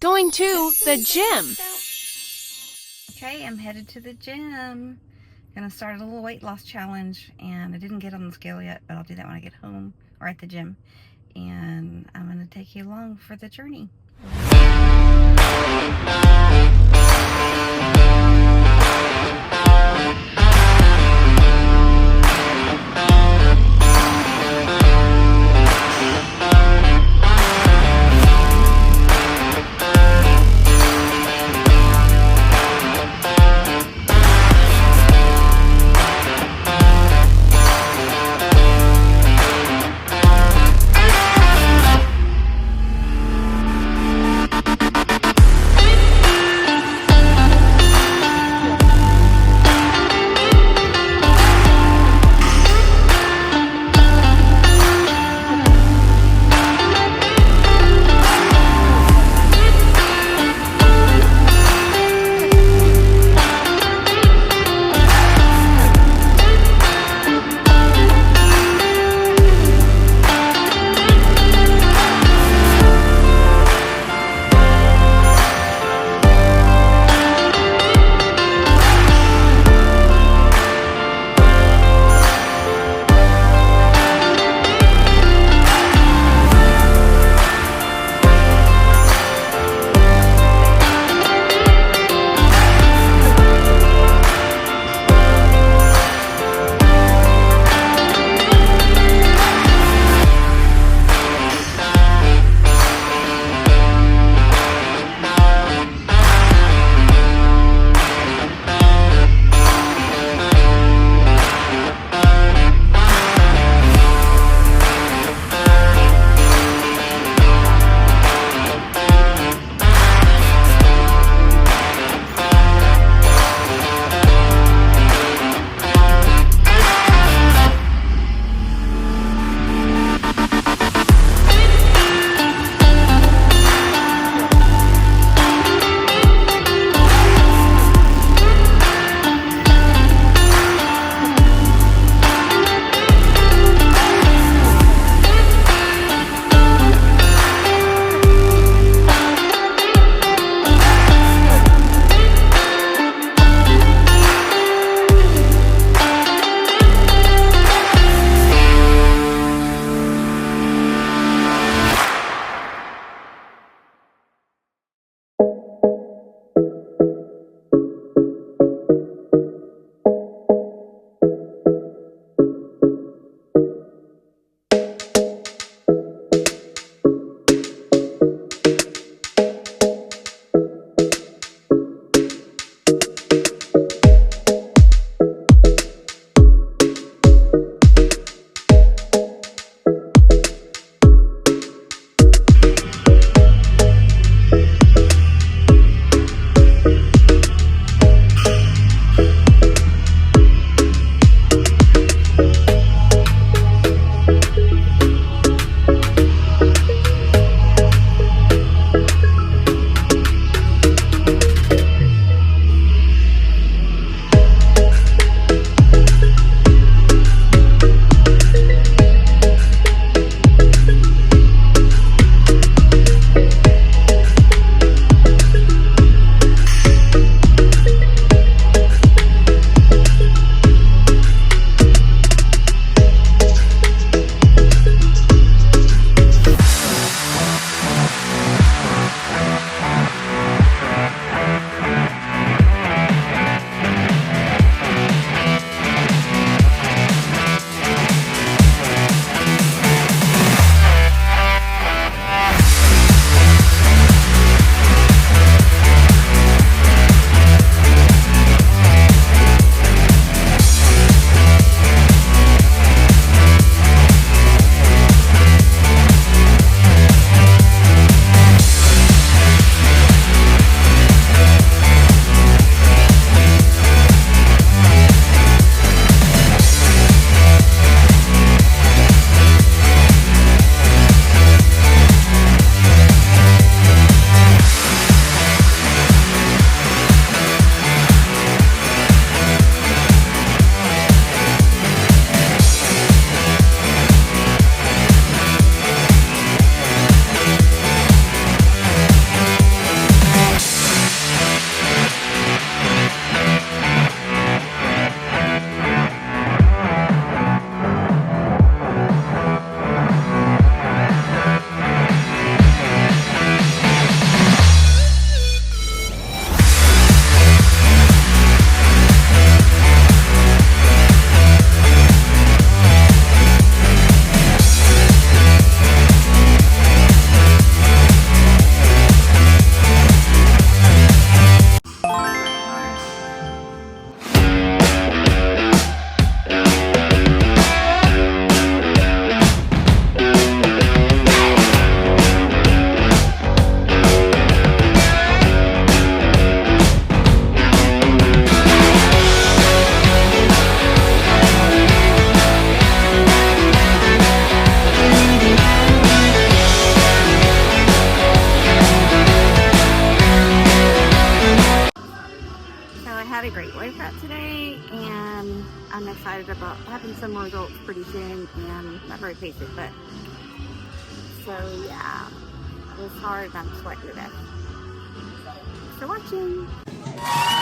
Going to the gym. Okay, I'm headed to the gym. Gonna start a little weight loss challenge, and I didn't get on the scale yet, but I'll do that when I get home or at the gym. And I'm gonna take you along for the journey. got a great workout today, and I'm excited about having some results pretty soon, and not very patient, but so yeah, it was hard and I'm sweating to death. Thanks for watching.